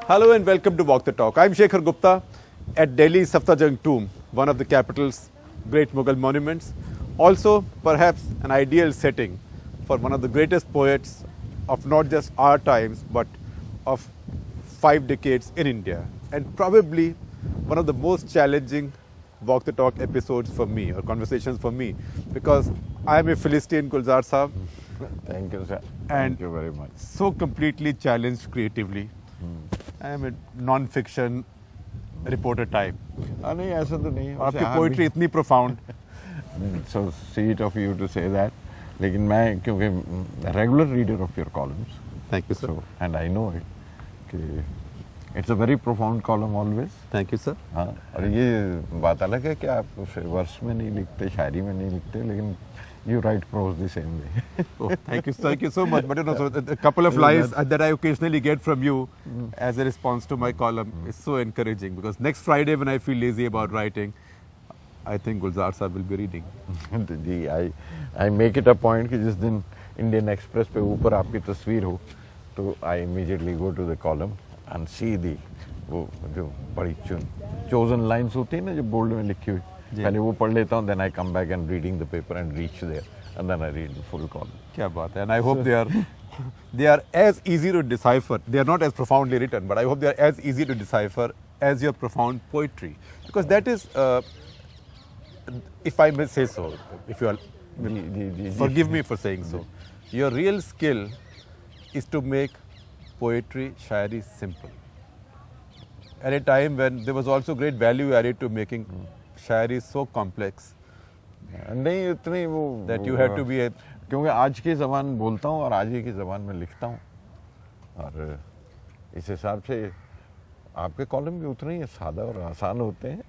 Hello and welcome to Walk the Talk. I'm Shekhar Gupta at Delhi's Safdarjung Tomb, one of the capital's great Mughal monuments. Also, perhaps an ideal setting for one of the greatest poets of not just our times, but of 5 decades in India. And probably one of the most challenging Walk the Talk episodes for me, or conversations for me, because I'm a Philistine, Gulzar Saab. Thank you, sir. And Thank you very much. So completely challenged creatively. I am a non-fiction reporter type. नहीं ऐसा तो नहीं है। आपकी poetry इतनी profound. So sweet of you to say that. लेकिन मैं क्योंकि regular reader of your columns. Thank you, sir. So, and I know it. कि it's a very profound column always. Thank you, sir. हाँ और ये बात अलग है कि आप उसे वर्ष में नहीं लिखते, शायरी में नहीं लिखते, लेकिन you write prose the same way. Oh, thank you so much. But you know, so a couple of lines that I occasionally get from you as a response to my column is so encouraging, because next Friday when I feel lazy about writing, I think Gulzar Saab will be reading. Ji, I make it a point कि जिस दिन Indian Express पे ऊपर आपकी तस्वीर हो, तो I immediately go to the column and see the वो जो बड़ी chosen lines होती है ना जो बोल्ड में लिखी हुई, पहले वो पढ़ लेता हूँ, then I come back and reading the paper and reach there, and then I read the full column. क्या बात है. And I hope they are as easy to decipher. They are not as profoundly written, but I hope they are as easy to decipher as your profound poetry, because that is, if I may say so, if you are, forgive me for saying so, your real skill is to make poetry, shairi simple. At a time when there was also great value added to making Shayari so complex नहीं इतनी वो that you had to be a, क्योंकि आज की ज़बान बोलता हूँ और आज ही की ज़बान में लिखता हूँ, और इस हिसाब से आपके कॉलम भी उतने ही सादा और आसान होते हैं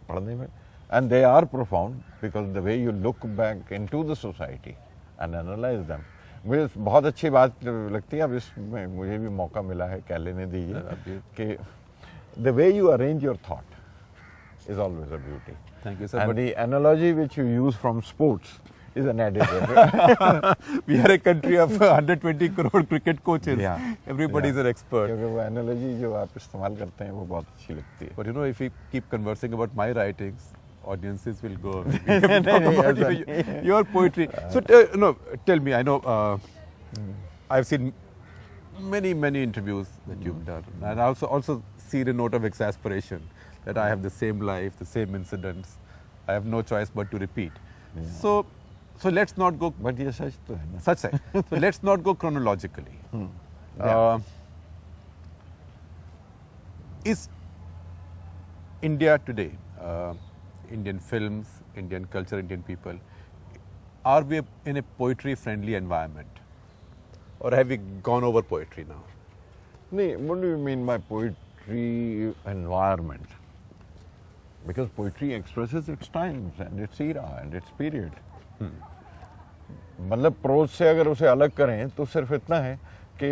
पढ़ने में, and they are profound because the way you look back into the society and analyze them. मुझे बहुत अच्छी बात लगती है, अब इसमें मुझे भी मौका मिला है, क्या लेने दीजिए, कि the way you arrange your thought is always a beauty. Thank you, sir. And the analogy which you use from sports is an added. We are a country of 120 crore cricket coaches. Yeah. Everybody is an expert. क्योंकि वो analogy जो आप इस्तेमाल करते हैं वो बहुत अच्छी लगती है. But you know, if we keep conversing about my writings, audiences will go. Your poetry. So no, tell me. I know I've seen many interviews that you've done, and I also see a note of exasperation that I have the same life, the same incidents. I have no choice but to repeat. Yeah. So let's not go. But ये सच तो है ना. Such है. So let's not go chronologically. Yeah. Is India today, Indian films, Indian culture, Indian people, are we in a poetry-friendly environment, or have we gone over poetry now? नहीं, what do you mean by poetry environment? Because poetry expresses its times and its era and its period. मतलब pros से अगर उसे अलग करें तो सिर्फ इतना है कि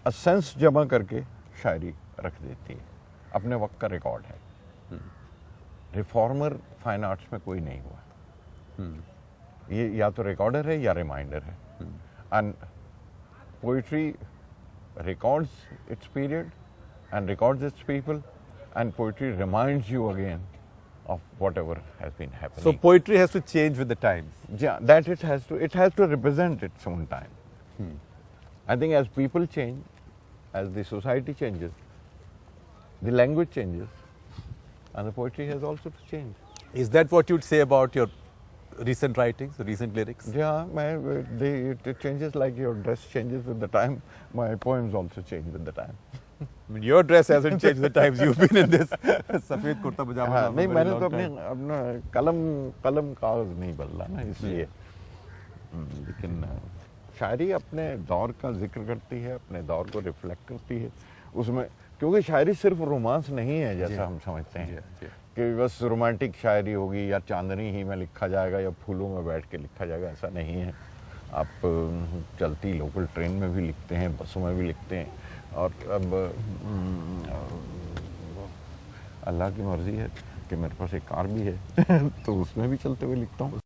असेंस जमा करके शायरी रख देती है, अपने वक्त का रिकॉर्ड है. रिफॉर्मर फाइन आर्ट्स में कोई नहीं हुआ. ये या तो रिकॉर्डर है या रिमाइंडर है. And poetry records its period and records its people, and poetry reminds you again of whatever has been happening. So poetry has to change with the times. Yeah, that it has to represent its own time. I think as people change, as the society changes, the language changes, and the poetry has also to change. Is that what you'd say about your recent writings, recent lyrics? Yeah, it changes like your dress changes with the time. My poems also change with the time. I mean, your dress hasn't changed the times you've been in this सफेद कुर्ता पजामा. हाँ, नहीं, मैंने तो अपना कलम कागज नहीं बदला ना, इसलिए. लेकिन शायरी अपने दौर का जिक्र करती है, अपने दौर को रिफ्लेक्ट करती है उसमें, क्योंकि शायरी सिर्फ रोमांस नहीं है जैसा हम समझते हैं कि बस रोमांटिक शायरी होगी या चांदनी ही में लिखा जाएगा या फूलों में बैठ के लिखा जाएगा, ऐसा नहीं है. आप चलती लोकल ट्रेन में भी लिखते हैं, बसों में भी लिखते हैं, और अब अल्लाह की मर्ज़ी है कि मेरे पास एक कार भी है तो उसमें भी चलते हुए लिखता हूँ.